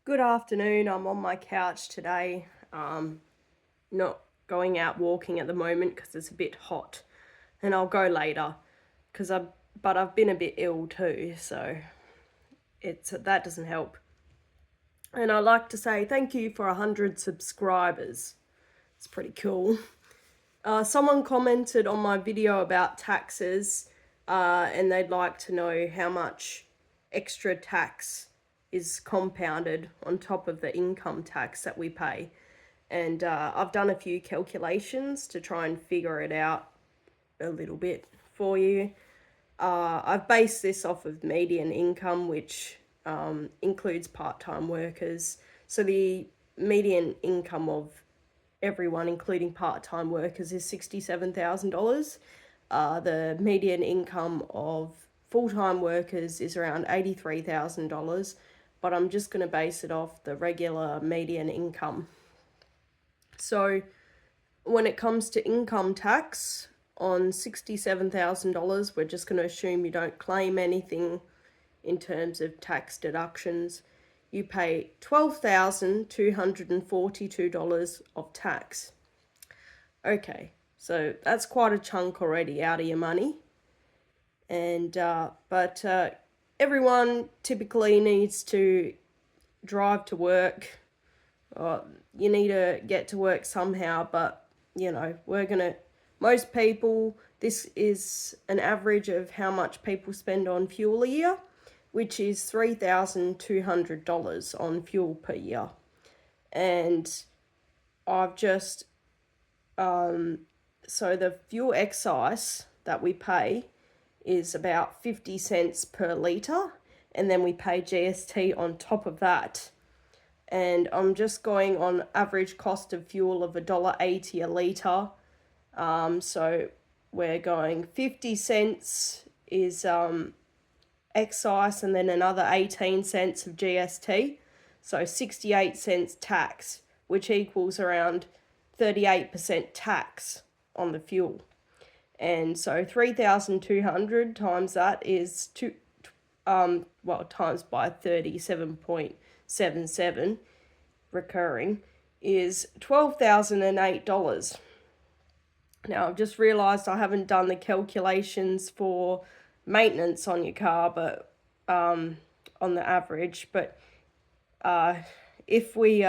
Good afternoon. I'm on my couch today. Not going out walking at the moment because it's a bit hot, and I'll go later because I've been a bit ill too, so that doesn't help. And I'd like to say thank you for 100 subscribers. It's pretty cool. Someone commented on my video about taxes, and they'd like to know how much extra tax is compounded on top of the income tax that we pay. And I've done a few calculations to try and figure it out a little bit for you. I've based this off of median income, which includes part-time workers. So the median income of everyone, including part-time workers, is $67,000. The median income of full-time workers is around $83,000, but I'm just going to base it off the regular median income. So when it comes to income tax on $67,000, we're just going to assume you don't claim anything in terms of tax deductions. You pay $12,242 of tax. Okay, so that's quite a chunk already out of your money. And but everyone typically needs to drive to work. You need to get to work somehow, but most people, this is an average of how much people spend on fuel a year, which is $3,200 on fuel per year. And I've just, so the fuel excise that we pay is about 50 cents per litre, and then we pay GST on top of that. And I'm just going on average cost of fuel of $1.80 a litre. So we're going 50 cents is excise, and then another 18 cents of GST. So 68 cents tax, which equals around 38% tax on the fuel. And so 3,200 times that is times by 37.77 recurring is $12,008. Now, I've just realised I haven't done the calculations for maintenance on your car, but on the average. But if we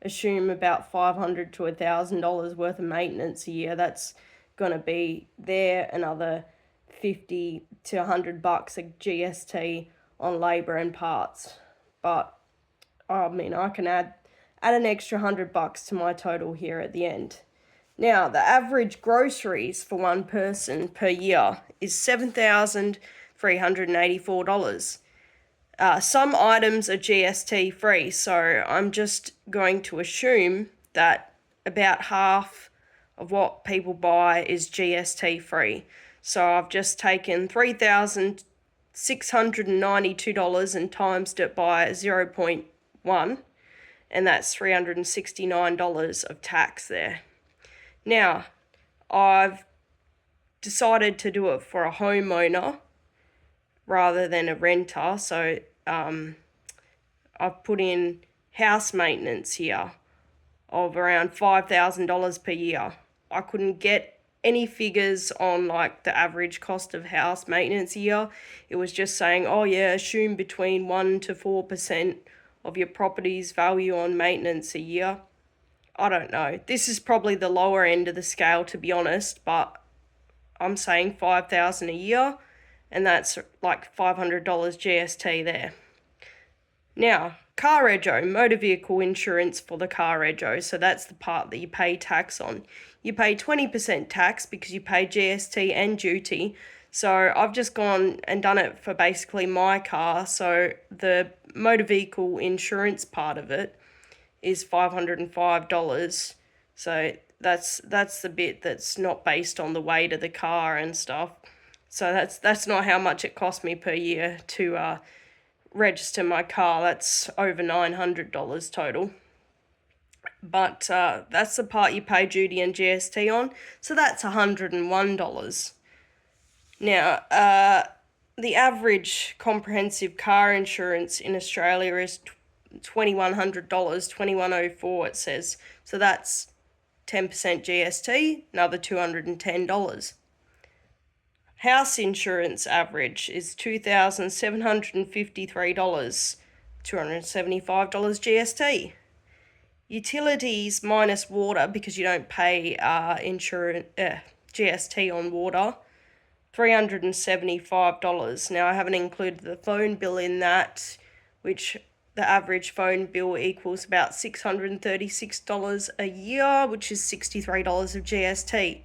assume about $500 to $1,000 worth of maintenance a year, that's going to be there another 50 to $100 of GST on labour and parts. But I mean, I can add an extra $100 to my total here at the end. Now, the average groceries for one person per year is $7,384. Some items are GST free, so I'm just going to assume that about half of what people buy is GST free. So I've just taken $3,692 and times it by 0.1, and that's $369 of tax there. Now, I've decided to do it for a homeowner rather than a renter, so I've put in house maintenance here of around $5,000 per year. I couldn't get any figures on like the average cost of house maintenance a year. It was just saying, oh yeah, assume between 1 to 4% of your property's value on maintenance a year. I don't know. This is probably the lower end of the scale, to be honest, but I'm saying $5,000 a year, and that's like $500 GST there. Now, car rego, motor vehicle insurance for the car rego, so that's the part that you pay tax on. You pay 20% tax because you pay GST and duty. So I've just gone and done it for basically my car, so the motor vehicle insurance part of it is $505. So that's the bit that's not based on the weight of the car and stuff. So that's not how much it cost me per year to register my car. That's over $900 total. But that's the part you pay duty and GST on. So that's $101. Now, the average comprehensive car insurance in Australia is $2,100, 2104 it says. So that's 10% GST, another $210. House insurance average is $2,753, $275 GST. Utilities minus water, because you don't pay GST on water, $375. Now, I haven't included the phone bill in that, which the average phone bill equals about $636 a year, which is $63 of GST.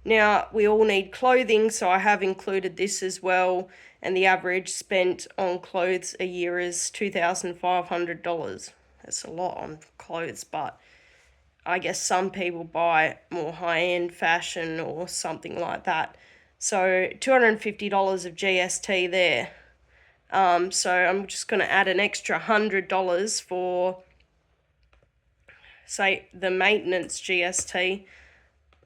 Now, we all need clothing, so I have included this as well, and the average spent on clothes a year is $2,500. That's a lot on clothes, but I guess some people buy more high-end fashion or something like that. So $250 of GST there. So I'm just going to add an extra $100 for, say, the maintenance GST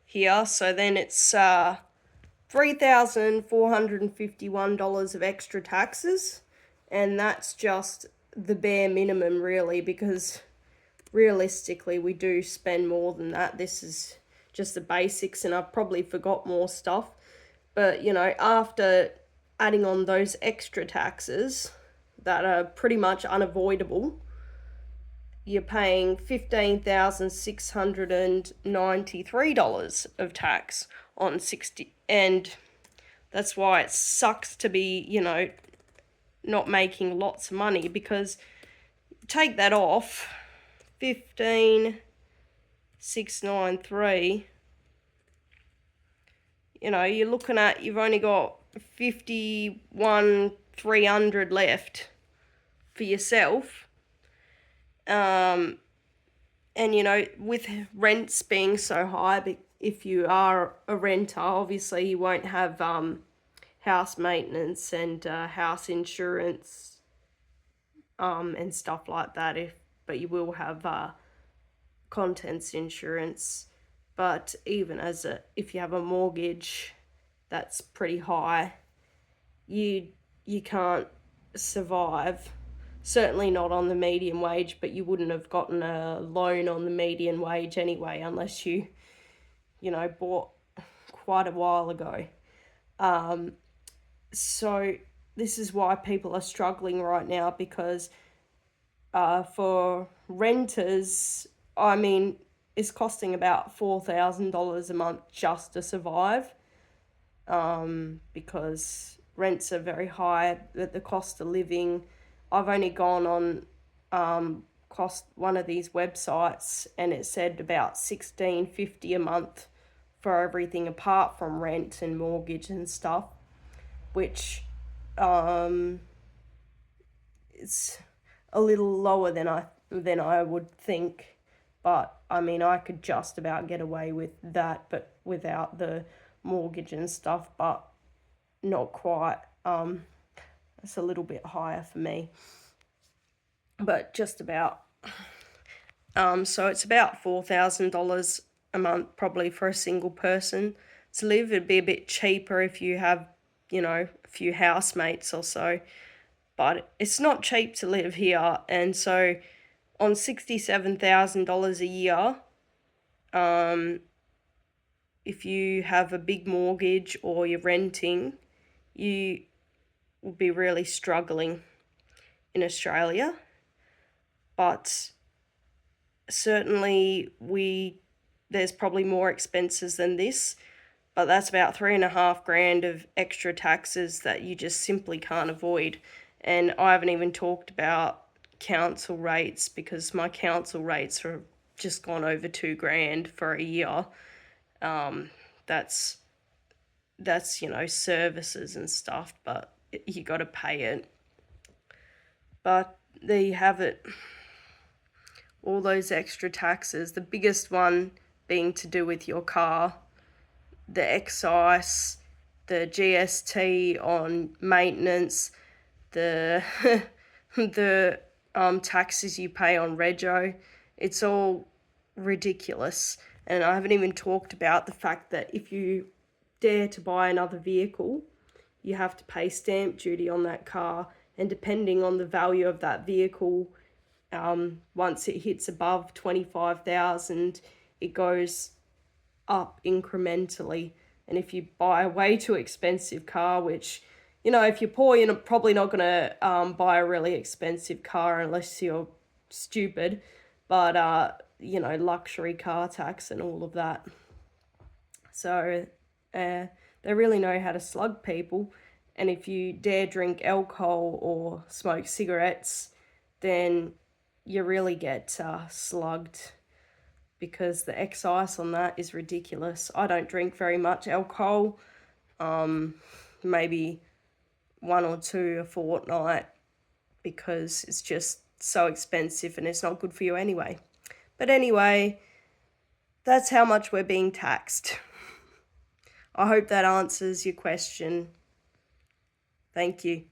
here. So then it's $3,451 of extra taxes, and that's just the bare minimum, really, because realistically we do spend more than that. This is just the basics, and I've probably forgot more stuff, but you know, after adding on those extra taxes that are pretty much unavoidable, you're paying $15,693 of tax on 60, and that's why it sucks to be, you know, not making lots of money, because take that off 15,693, you know, you're looking at, you've only got 51,300 left for yourself. And you know, with rents being so high, if you are a renter, obviously you won't have house maintenance and house insurance and stuff like that, but you will have contents insurance. But even if you have a mortgage that's pretty high, you can't survive. Certainly not on the median wage, but you wouldn't have gotten a loan on the median wage anyway, unless you know, bought quite a while ago. So this is why people are struggling right now, because for renters, I mean, it's costing about $4,000 a month just to survive, because rents are very high, the cost of living. I've only gone on one of these websites, and it said about $16.50 a month for everything apart from rent and mortgage and stuff, which it's a little lower than I would think. But I mean, I could just about get away with that, but without the mortgage and stuff, but not quite. It's a little bit higher for me, but just about. So it's about $4,000 a month probably for a single person to live. It'd be a bit cheaper if you have, you know, a few housemates or so, but it's not cheap to live here. And so on $67,000 a year, if you have a big mortgage or you're renting, you will be really struggling in Australia. But certainly there's probably more expenses than this, but that's about $3,500 of extra taxes that you just simply can't avoid. And I haven't even talked about council rates, because my council rates are just gone over $2,000 for a year. That's you know, services and stuff, but you got to pay it. But there you have it, all those extra taxes, the biggest one being to do with your car, the excise, the GST on maintenance, the the taxes you pay on rego. It's all ridiculous. And I haven't even talked about the fact that if you dare to buy another vehicle, you have to pay stamp duty on that car, and depending on the value of that vehicle, Once it hits above 25,000, it goes up incrementally. And if you buy a way too expensive car, which, if you're poor, you're probably not going to buy a really expensive car unless you're stupid. But, luxury car tax and all of that. So they really know how to slug people. And if you dare drink alcohol or smoke cigarettes, then you really get slugged, because the excise on that is ridiculous. I don't drink very much alcohol, maybe one or two a fortnight, because it's just so expensive and it's not good for you anyway. But anyway, that's how much we're being taxed. I hope that answers your question. Thank you.